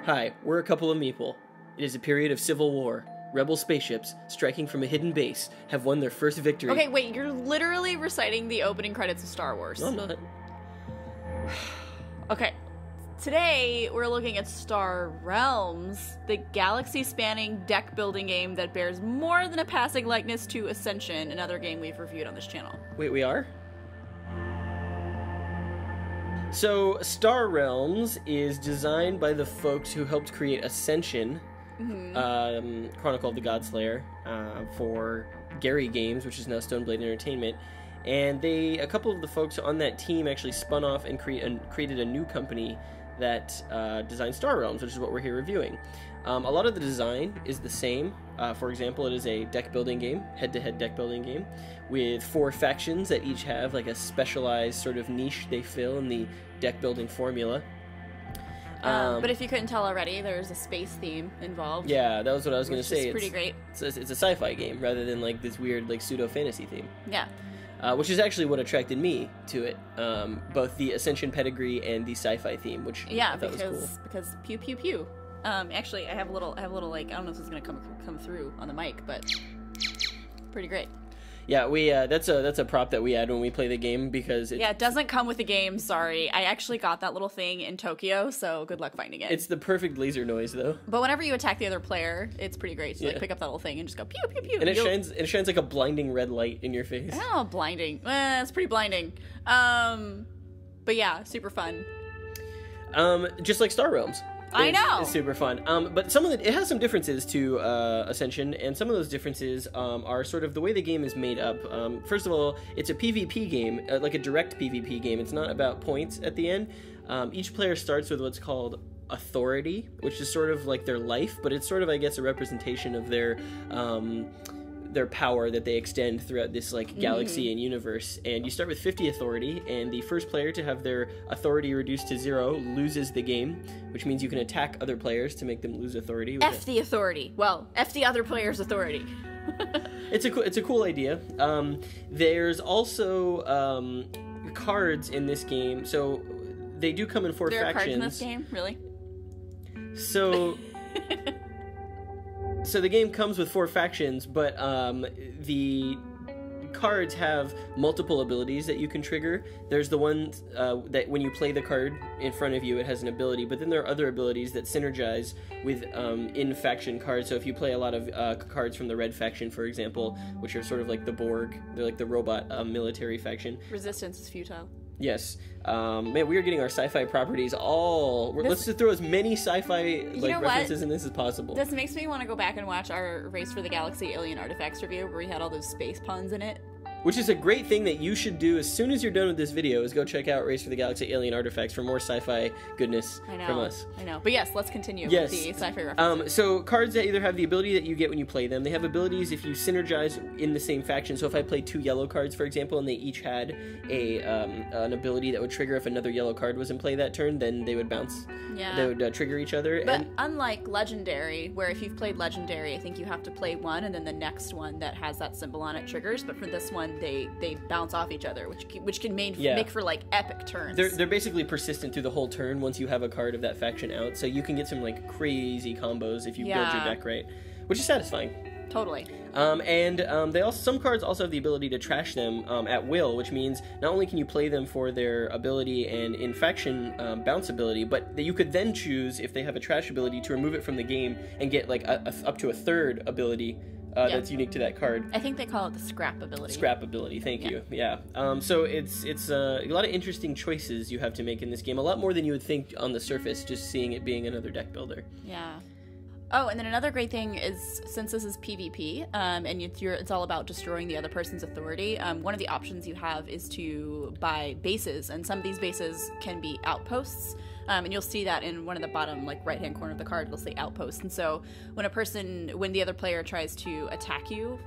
Hi, we're a couple of meeple. It is a period of civil war. Rebel spaceships, striking from a hidden base, have won their first victory. Okay, wait, you're literally reciting the opening credits of Star Wars. No, I'm not. Okay, today we're looking at Star Realms, the galaxy-spanning deck-building game that bears more than a passing likeness to Ascension, another game we've reviewed on this channel. Wait, we are? So, Star Realms is designed by the folks who helped create Ascension, Chronicle of the Godslayer, for Gary Games, which is now Stoneblade Entertainment. And a couple of the folks on that team actually spun off and created a new company that designed Star Realms, which is what we're here reviewing. A lot of the design is the same. For example, it is a deck-building game, head-to-head deck-building game, with 4 factions that each have like a specialized sort of niche they fill in the deck-building formula. But if you couldn't tell already, there's a space theme involved. Yeah, that was what I was going to say. It's pretty great. It's a sci-fi game rather than like this weird like pseudo-fantasy theme. Yeah. Which is actually what attracted me to it, both the Ascension pedigree and the sci-fi theme, which I thought was cool. Because pew pew pew. Actually, I have a little like, I don't know if this is gonna come through on the mic, but pretty great. Yeah, we that's a prop that we add when we play the game because it doesn't come with the game. Sorry, I actually got that little thing in Tokyo, so good luck finding it. It's the perfect laser noise, though. But whenever you attack the other player, it's pretty great to like pick up that little thing and just go pew pew pew. And it shines like a blinding red light in your face. Oh, blinding! It's pretty blinding. But yeah, super fun. Just like Star Realms. I know. It's super fun. But it has some differences to Ascension, and some of those differences are sort of the way the game is made up. First of all, it's a PvP game, like a direct PvP game. It's not about points at the end. Each player starts with what's called authority, which is sort of like their life, but it's sort of, I guess, a representation of their power that they extend throughout this like galaxy and universe. And you start with 50 authority, and the first player to have their authority reduced to 0 loses the game, which means you can attack other players to make them lose authority. F the authority. Well, F the other player's authority. It's a cool idea. There's also cards in this game, so they do come in 4 factions. There are cards in this game, really? So. So the game comes with 4 factions, but the cards have multiple abilities that you can trigger. There's the one that when you play the card in front of you, it has an ability, but then there are other abilities that synergize with in-faction cards. So if you play a lot of cards from the red faction, for example, which are sort of like the Borg, they're like the robot military faction. Resistance is futile. Yes. Man, we are getting our sci-fi properties let's just throw as many sci-fi references in this as possible. This makes me want to go back and watch our Race for the Galaxy Alien Artifacts review where we had all those space puns in it. Which is a great thing that you should do as soon as you're done with this video, is go check out Race for the Galaxy Alien Artifacts for more sci-fi goodness from us. I know. But yes, let's continue with the sci-fi references. So cards that either have the ability that you get when you play them, they have abilities if you synergize in the same faction. So if I played 2 yellow cards, for example, and they each had an ability that would trigger if another yellow card was in play that turn, then they would bounce. Yeah. They would trigger each other. But unlike Legendary, where if you've played Legendary, I think you have to play one, and then the next one that has that symbol on it triggers. But for this one, they bounce off each other, which can make for like epic turns. They're basically persistent through the whole turn once you have a card of that faction out, so you can get some like crazy combos if you build your deck right, which is satisfying. Totally. Some cards also have the ability to trash them at will, which means not only can you play them for their ability and in faction bounce ability, but that you could then choose, if they have a trash ability, to remove it from the game and get like up to a 3rd ability that's unique to that card. I think they call it the scrap ability. Scrap ability, thank you. Yeah. So it's a lot of interesting choices you have to make in this game, a lot more than you would think on the surface, just seeing it being another deck builder. Yeah. Oh, and then another great thing is, since this is PvP, and it's all about destroying the other person's authority, one of the options you have is to buy bases, and some of these bases can be outposts, and you'll see that in one of the bottom, like, right-hand corner of the card, it'll say outpost. And so when the other player tries to attack you,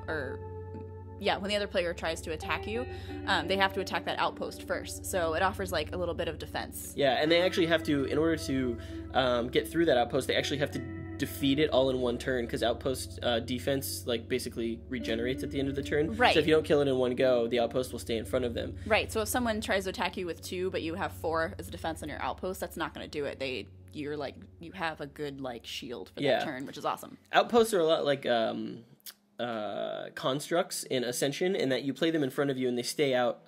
they have to attack that outpost first. So it offers like a little bit of defense. Yeah, and they actually have to, in order to get through that outpost, they actually have to defeat it all in one turn, because outpost defense like basically regenerates at the end of the turn. Right. So if you don't kill it in one go, the outpost will stay in front of them. Right. So if someone tries to attack you with 2, but you have 4 as a defense on your outpost, that's not going to do it. you have a good like shield for Yeah. that turn, which is awesome. Outposts are a lot like constructs in Ascension, in that you play them in front of you and they stay out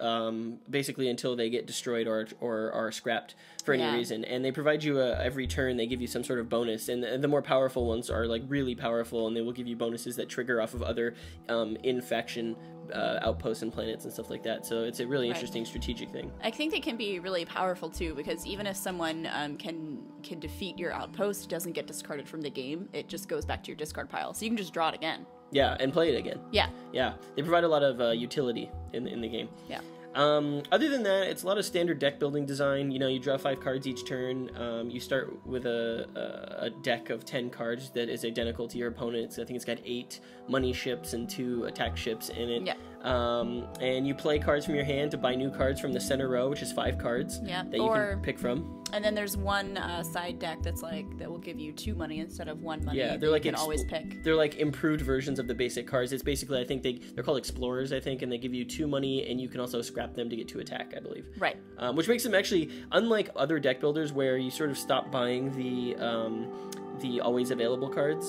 basically until they get destroyed or are scrapped for any reason. And they provide you every turn they give you some sort of bonus, and the more powerful ones are like really powerful, and they will give you bonuses that trigger off of other in-faction outposts and planets and stuff like that. So it's a really interesting strategic thing. I think they can be really powerful too, because even if someone can defeat your outpost, it doesn't get discarded from the game. It just goes back to your discard pile, so you can just draw it again. Yeah, and play it again. Yeah. Yeah, they provide a lot of utility in the game. Yeah. Other than that, it's a lot of standard deck building design. You know, you draw 5 cards each turn. You start with a deck of 10 cards that is identical to your opponent's. I think it's got 8 money ships and 2 attack ships in it. Yeah. And you play cards from your hand to buy new cards from the center row, which is 5 cards that you can pick from. And then there's one side deck that will give you 2 money instead of 1 money. Yeah, they're like you can always pick. They're like improved versions of the basic cards. It's basically, I think they're called explorers, I think, and they give you 2 money, and you can also scrap them to get 2 attack, I believe. Right. Which makes them actually, unlike other deck builders where you sort of stop buying the always available cards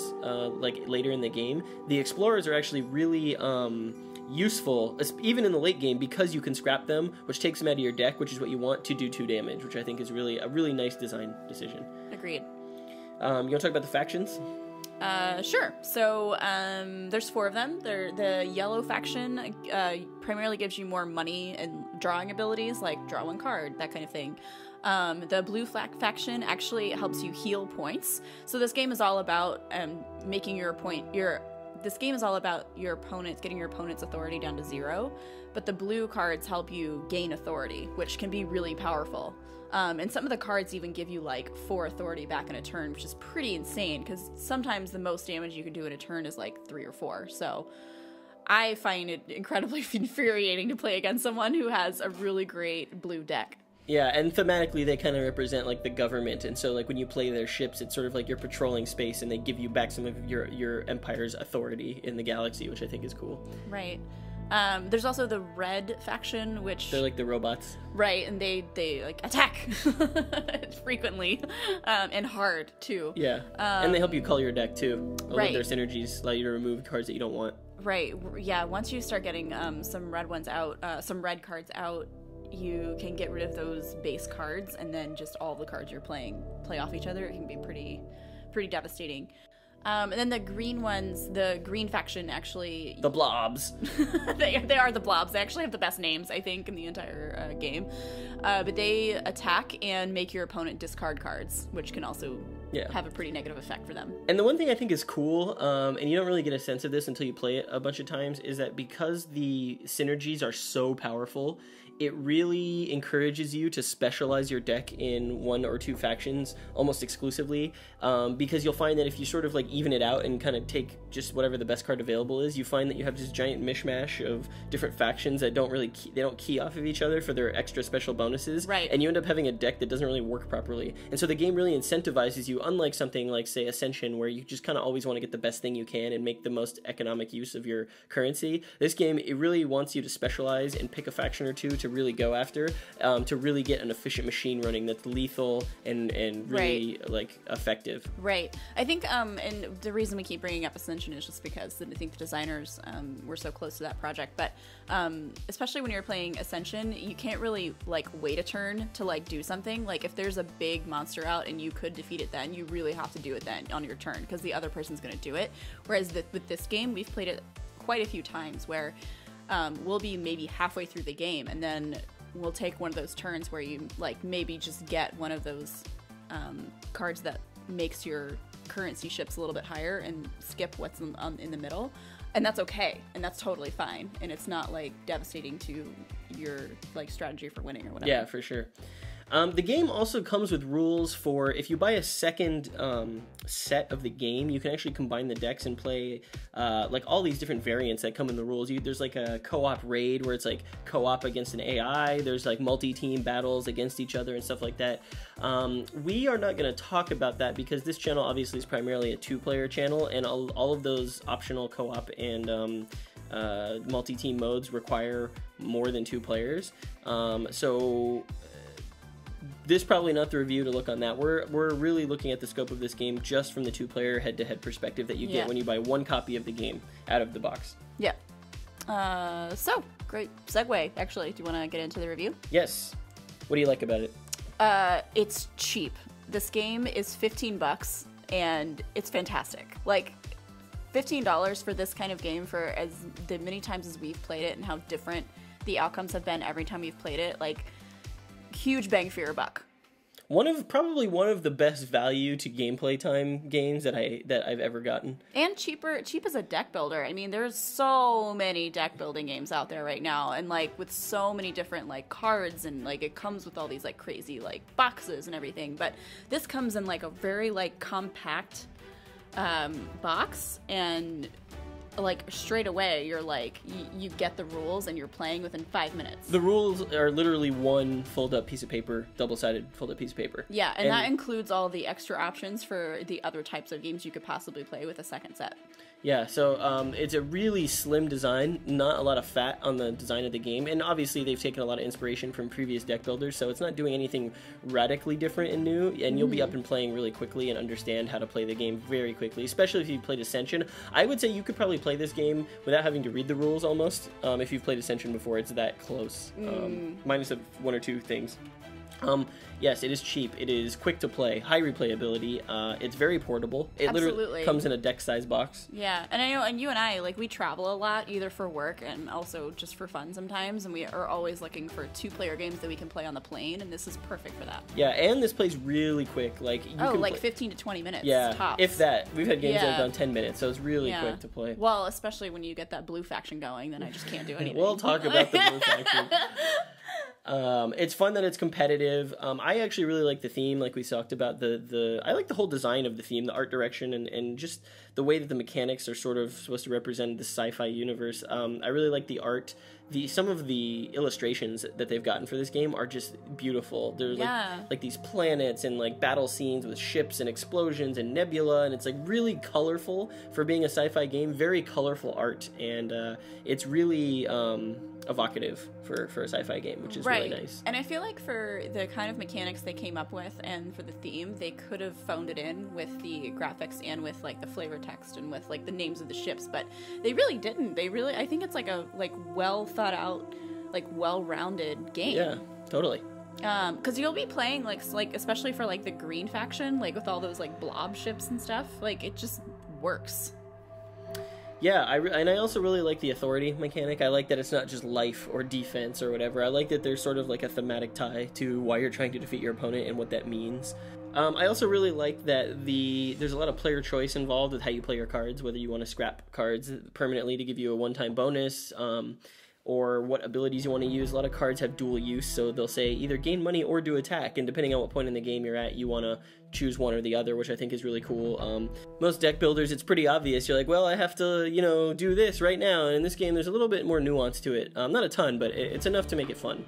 like later in the game, the explorers are actually really useful, even in the late game, because you can scrap them, which takes them out of your deck, which is what you want to do 2 damage, which I think is really a really nice design decision. Agreed. You want to talk about the factions? Sure. So there's 4 of them. The yellow faction primarily gives you more money and drawing abilities, like draw 1 card, that kind of thing. The blue faction actually helps you heal points. So this game is all about getting your opponent's authority down to 0, but the blue cards help you gain authority, which can be really powerful. And some of the cards even give you like 4 authority back in a turn, which is pretty insane, because sometimes the most damage you can do in a turn is like 3 or 4. So I find it incredibly infuriating to play against someone who has a really great blue deck. Yeah, and thematically they kind of represent like the government, and so like when you play their ships, it's sort of like you're patrolling space, and they give you back some of your empire's authority in the galaxy, which I think is cool. Right. There's also the red faction, which they're like the robots. Right, and they like attack frequently and hard too. Yeah, and they help you cull your deck too. Right. Their synergies allow you to remove cards that you don't want. Right. Yeah. Once you start getting some red cards out, you can get rid of those base cards, and then just all the cards you're playing play off each other. It can be pretty devastating. And then the green ones, the green faction actually... The blobs. they are the blobs. They actually have the best names, I think, in the entire game. But they attack and make your opponent discard cards, which can also have a pretty negative effect for them. And the one thing I think is cool, and you don't really get a sense of this until you play it a bunch of times, is that because the synergies are so powerful, it really encourages you to specialize your deck in 1 or 2 factions almost exclusively, because you'll find that if you sort of like even it out and kind of take just whatever the best card available is, you find that you have this giant mishmash of different factions that don't really they don't key off of each other for their extra special bonuses, right? And you end up having a deck that doesn't really work properly, and so the game really incentivizes you, unlike something like, say, Ascension, where you just kind of always want to get the best thing you can and make the most economic use of your currency. This game, it really wants you to specialize and pick a faction or 2 to really go after, to really get an efficient machine running that's lethal and really like effective. Right. I think and the reason we keep bringing up Ascension is just because I think the designers were so close to that project. But especially when you're playing Ascension, you can't really like wait a turn to like do something. Like if there's a big monster out and you could defeat it, then you really have to do it then on your turn, because the other person's going to do it. Whereas with this game, we've played it quite a few times where we'll be maybe halfway through the game, and then we'll take one of those turns where you like maybe just get one of those cards that makes your currency ships a little bit higher and skip what's in the middle, and that's okay, and that's totally fine, and it's not like devastating to your like strategy for winning or whatever. Yeah, for sure. The game also comes with rules for if you buy a second set of the game, you can actually combine the decks and play like all these different variants that come in the rules. There's like a co-op raid where it's like co-op against an AI. There's like multi-team battles against each other and stuff like that. We are not going to talk about that because this channel obviously is primarily a 2-player channel, and all of those optional co-op and multi-team modes require more than 2 players. So this probably not the review to look on that. We're really looking at the scope of this game just from the 2-player head-to-head perspective that you get when you buy one copy of the game out of the box. Yeah. So, great segue, actually. Do you want to get into the review? Yes. What do you like about it? It's cheap. This game is $15, and it's fantastic. Like, $15 for this kind of game, for as the many times as we've played it and how different the outcomes have been every time we've played it, like, huge bang for your buck. Probably one of the best value to gameplay time games that I've ever gotten. And cheap as a deck builder. I mean, there's so many deck building games out there right now, and like with so many different like cards, and like it comes with all these like crazy like boxes and everything. But this comes in like a very like compact box, and like straight away you're like you get the rules and you're playing within 5 minutes. The rules are literally one fold-up piece of paper, double-sided fold-up piece of paper. Yeah, and that includes all the extra options for the other types of games you could possibly play with a second set. Yeah, so it's a really slim design, not a lot of fat on the design of the game, and obviously they've taken a lot of inspiration from previous deck builders, so it's not doing anything radically different and new, and you'll be up and playing really quickly and understand how to play the game very quickly, especially if you've played Ascension. I would say you could probably play this game without having to read the rules almost. If you've played Ascension before, it's that close, minus one or two things. Yes, it is cheap. It is quick to play, high replayability. It's very portable. It literally comes in a deck-size box. Yeah, and I know, and you and I, like, we travel a lot, either for work and also just for fun sometimes, and we are always looking for 2-player games that we can play on the plane, and this is perfect for that. Yeah, and this plays really quick. Like, you can like 15 to 20 minutes. Yeah, tops. if that. We've had games that have gone 10 minutes, so it's really quick to play. Well, especially when you get that blue faction going, then I just can't do anything. We'll talk about the blue faction. It's fun that it's competitive. I actually really like the theme, like we talked about. I like the whole design of the theme, the art direction, and just the way that the mechanics are sort of supposed to represent the sci-fi universe. I really like the art. Some of the illustrations that they've gotten for this game are just beautiful. There's like these planets and like battle scenes with ships and explosions and nebula, and it's like really colorful for being a sci-fi game. Very colorful art, and it's really evocative for a sci-fi game, which is really nice. And I feel like for the kind of mechanics they came up with and for the theme, they could have phoned it in with the graphics and with like the flavor text and with like the names of the ships, but they really didn't. I think it's like a well thought out, like well-rounded game. Yeah, totally. Because you'll be playing like especially for like the green faction, like with all those like blob ships and stuff, like it just works. Yeah, I also really like the authority mechanic. I like that it's not just life or defense or whatever. I like that there's sort of like a thematic tie to why you're trying to defeat your opponent and what that means. I also really like that there's a lot of player choice involved with how you play your cards, whether you want to scrap cards permanently to give you a one-time bonus, or what abilities you want to use. A lot of cards have dual use, so they'll say either gain money or do attack, and depending on what point in the game you're at, you want to choose one or the other, which I think is really cool. Most deck builders, it's pretty obvious. You're like, well, I have to, do this right now, and in this game, there's a little bit more nuance to it. Not a ton, but it's enough to make it fun.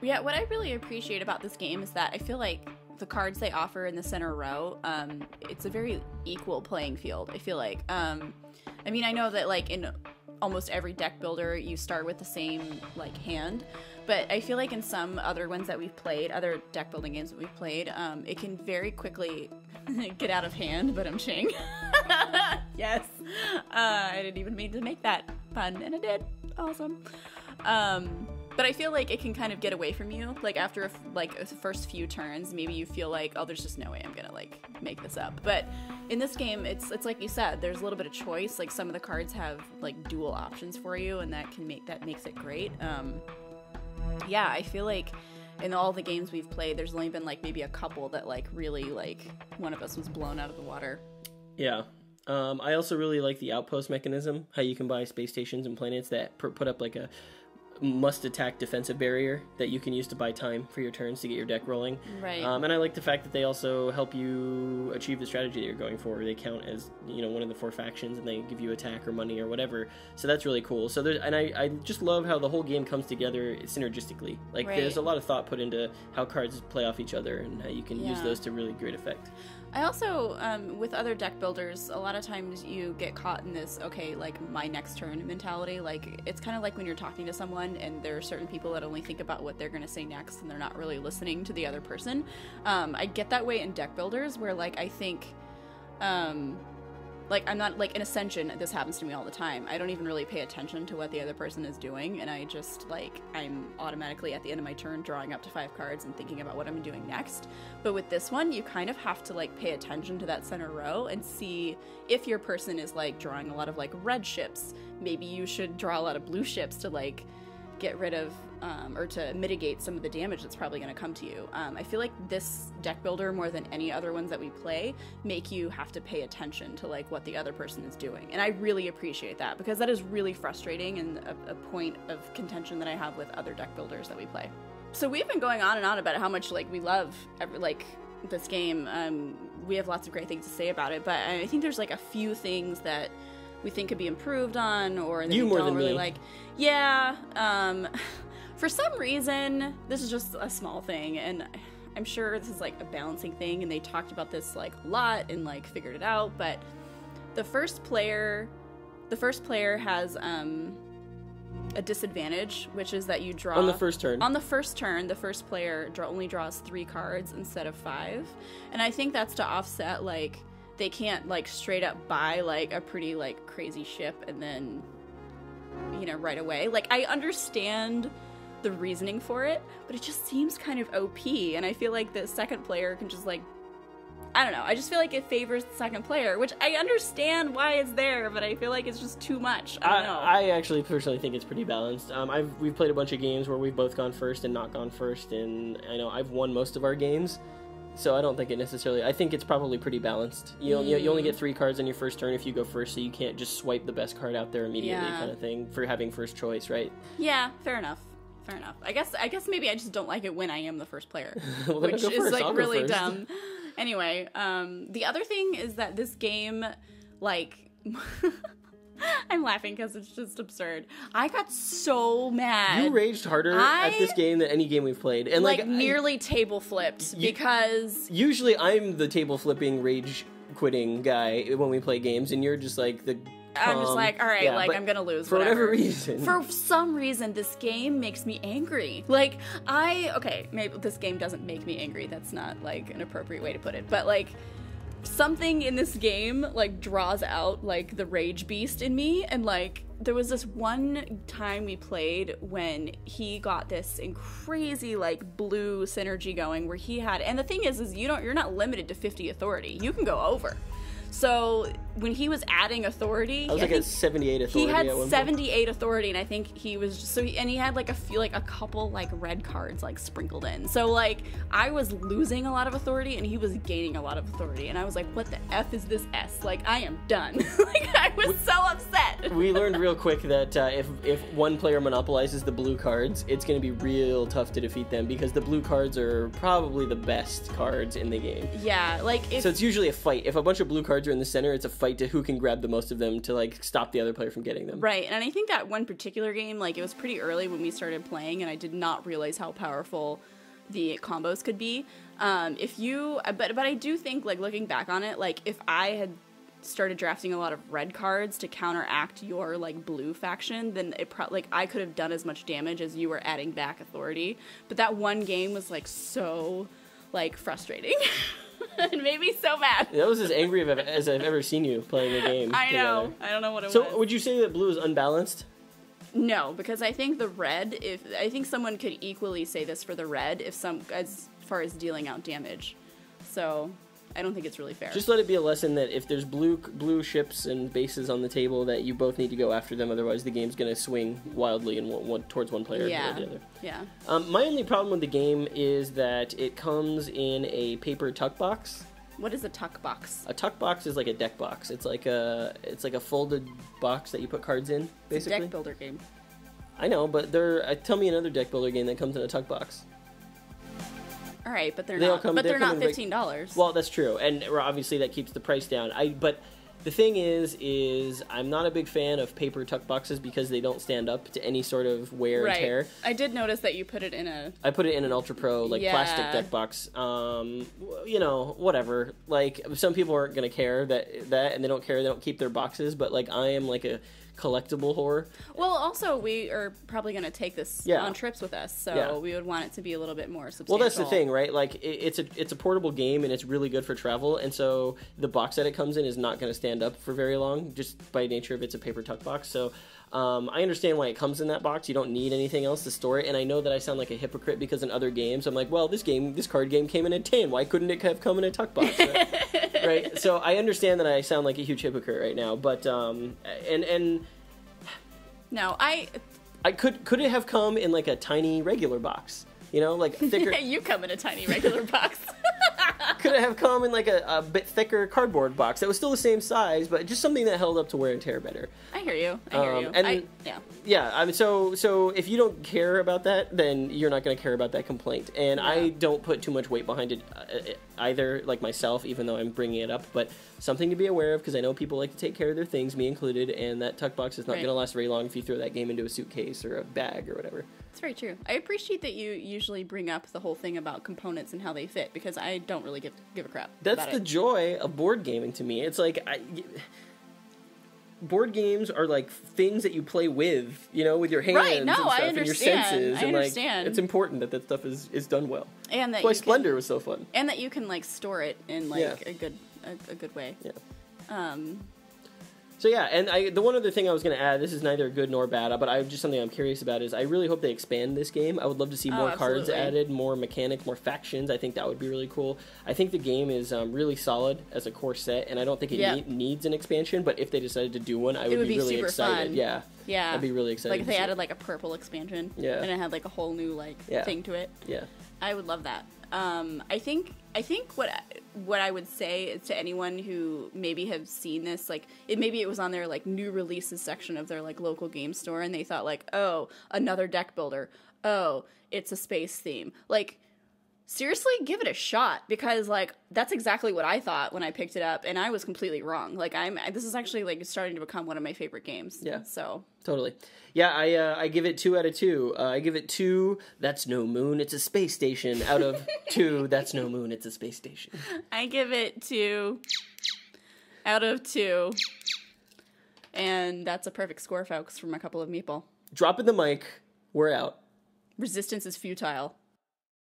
Yeah, what I really appreciate about this game is that I feel like the cards they offer in the center row, it's a very equal playing field, I feel like. I mean, I know that, like, in almost every deck builder you start with the same like hand, but I feel like in some other ones that we've played, other deck building games that we've played, it can very quickly get out of hand, but I'm ching. Yes. I didn't even mean to make that pun, and I did. Awesome. But I feel like it can kind of get away from you. Like after the first few turns, maybe you feel like, oh, there's just no way I'm gonna like make this up. But in this game, it's like you said, there's a little bit of choice. Like some of the cards have like dual options for you, and that makes it great. Yeah, I feel like in all the games we've played, there's only been like maybe a couple that like really like one of us was blown out of the water. Yeah. I also really like the outpost mechanism, how you can buy space stations and planets that put up like a must-attack defensive barrier that you can use to buy time for your turns to get your deck rolling. Right. And I like the fact that they also help you achieve the strategy that you're going for. They count as, one of the 4 factions, and they give you attack or money or whatever. So that's really cool. So I just love how the whole game comes together synergistically. Like, There's a lot of thought put into how cards play off each other and how you can use those to really great effect. I also, with other deck builders, a lot of times you get caught in this, okay, like, my next turn mentality. Like, it's kind of like when you're talking to someone and there are certain people that only think about what they're going to say next and they're not really listening to the other person. I get that way in deck builders where, like, I think, like, I'm not, like, in Ascension, this happens to me all the time. I don't even really pay attention to what the other person is doing, and I just, like, I'm automatically at the end of my turn drawing up to 5 cards and thinking about what I'm doing next. But with this one, you kind of have to, like, pay attention to that center row and see if your person is, like, drawing a lot of, like, red ships. Maybe you should draw a lot of blue ships to, like, get rid of, or to mitigate some of the damage that's probably going to come to you. I feel like this deck builder, more than any other ones that we play, make you have to pay attention to, like, what the other person is doing. And I really appreciate that, because that is really frustrating and a point of contention that I have with other deck builders that we play. So we've been going on and on about how much, like, we love, like, this game. We have lots of great things to say about it, but I think there's, like, a few things that we think could be improved on, or that you we more don't than really me. like. Yeah, for some reason, this is just a small thing, and I'm sure this is, like, a balancing thing, and they talked about this, like, a lot and, like, figured it out, but the first player has a disadvantage, which is that you draw on the first turn. On the first turn, the first player only draws 3 cards instead of 5, and I think that's to offset, like, they can't, like, straight up buy, like, a pretty, like, crazy ship and then, you know, right away. Like, I understand the reasoning for it, but it just seems kind of OP, and I feel like the second player can just, like, I don't know, I just feel like it favors the second player, which I understand why it's there, but I feel like it's just too much. I don't know. I actually personally think it's pretty balanced. We've played a bunch of games where we've both gone first and not gone first, and I know I've won most of our games. So I don't think it necessarily... I think it's probably pretty balanced. You only get 3 cards on your first turn if you go first, so you can't just swipe the best card out there immediately, kind of thing, for having first choice, right? Yeah, fair enough. Fair enough. I guess maybe I just don't like it when I am the first player, well, which is, like, really first. dumb. Anyway, the other thing is that this game, like... I'm laughing because it's just absurd. I got so mad. You raged harder at this game than any game we've played. And like nearly table flipped because... Usually I'm the table flipping, rage quitting guy when we play games, and you're just like the... I'm just like, all right, yeah, like, I'm gonna lose, for whatever reason. For some reason, this game makes me angry. Like, okay, maybe this game doesn't make me angry. That's not, like, an appropriate way to put it. But, like, something in this game, like, draws out, like, the rage beast in me. And, like, there was this one time we played when he got this crazy, like, blue synergy going where he had... And the thing is you're not limited to 50 authority. You can go over. So when he was adding authority, I was like at 78 authority. He had 78 authority, and I think he was just and he had like a couple like red cards like sprinkled in. So like I was losing a lot of authority, and he was gaining a lot of authority, and I was like, what the F is this S? Like, I am done. Like, I was so upset. We learned real quick that if one player monopolizes the blue cards, it's going to be real tough to defeat them, because the blue cards are probably the best cards in the game. Yeah, like so it's usually a fight. If a bunch of blue cards are in the center, it's a fight to who can grab the most of them to like stop the other player from getting them. Right, and I think that one particular game, like, it was pretty early when we started playing, and I did not realize how powerful the combos could be. But I do think, like, looking back on it, like, if I had started drafting a lot of red cards to counteract your like blue faction, then I could have done as much damage as you were adding back authority. But that one game was like so like frustrating. It made me so mad. That was as angry as I've ever seen you playing a game. I know. Together. I don't know what it was. So would you say that blue is unbalanced? No, because I think the red, I think someone could equally say this for the red as far as dealing out damage. So I don't think it's really fair. Just let it be a lesson that if there's blue ships and bases on the table, that you both need to go after them. Otherwise, the game's going to swing wildly towards one player or the other. Yeah. My only problem with the game is that it comes in a paper tuck box. What is a tuck box? A tuck box is like a deck box. It's like a folded box that you put cards in, basically. It's a deck builder game. I know, but tell me another deck builder game that comes in a tuck box. All right, but they're not $15. Well, that's true, and obviously that keeps the price down. But The thing is I'm not a big fan of paper tuck boxes because they don't stand up to any sort of wear and tear. I did notice that you put it in a... I put it in an Ultra Pro, plastic deck box. Whatever. Like, some people aren't going to care that, and they don't care, they don't keep their boxes, but, like, I am, like, a collectible whore. Well, also, we are probably going to take this on trips with us, so we would want it to be a little bit more substantial. Well, that's the thing, right? Like, it's a portable game, and it's really good for travel, and so the box that it comes in is not going to stand up for very long, just by nature of it's a paper tuck box. So I understand why it comes in that box. You don't need anything else to store it, and I know that I sound like a hypocrite because in other games, I'm like, well, this card game came in a tin. Why couldn't it have come in a tuck box? Right? So I understand that I sound like a huge hypocrite right now, but no, I could it have come in like a tiny regular box? You know, like thicker. You come in a tiny regular box. Could it have come in like a bit thicker cardboard box that was still the same size, but just something that held up to wear and tear better? I hear you. I mean, so if you don't care about that, then you're not going to care about that complaint. And I don't put too much weight behind it either, like myself, even though I'm bringing it up. But something to be aware of, because I know people like to take care of their things, me included, and that tuck box is not going to last very long if you throw that game into a suitcase or a bag or whatever. It's very true. I appreciate that you usually bring up the whole thing about components and how they fit, because I don't really give a crap. That's the joy of board gaming to me. It's like board games are like things that you play with, you know, with your hands and stuff and your senses. I understand. It's important that stuff is done well. And that that's why Splendor was so fun. And that you can like store it in like a good way. Yeah. So yeah, and the one other thing I was going to add, this is neither good nor bad, but just something I'm curious about is I really hope they expand this game. I would love to see more cards added, more mechanics, more factions. I think that would be really cool. I think the game is really solid as a core set, and I don't think it needs an expansion, but if they decided to do one, I would be really excited. Fun. Yeah. Yeah. I'd be really excited. Like if they added like a purple expansion and it had like a whole new thing to it. Yeah. I would love that. I think what I would say is to anyone who maybe have seen this, like maybe it was on their like new releases section of their like local game store, and they thought like, oh, another deck builder, oh, it's a space theme. Like, seriously, give it a shot, because like that's exactly what I thought when I picked it up, and I was completely wrong. Like this is actually like starting to become one of my favorite games. Yeah. So totally. Yeah, I give it 2 out of 2. I give it 2. That's no moon. It's a space station. Out of 2. That's no moon. It's a space station. I give it 2 out of 2, and that's a perfect score, folks, from a couple of meeple. Dropping the mic. We're out. Resistance is futile.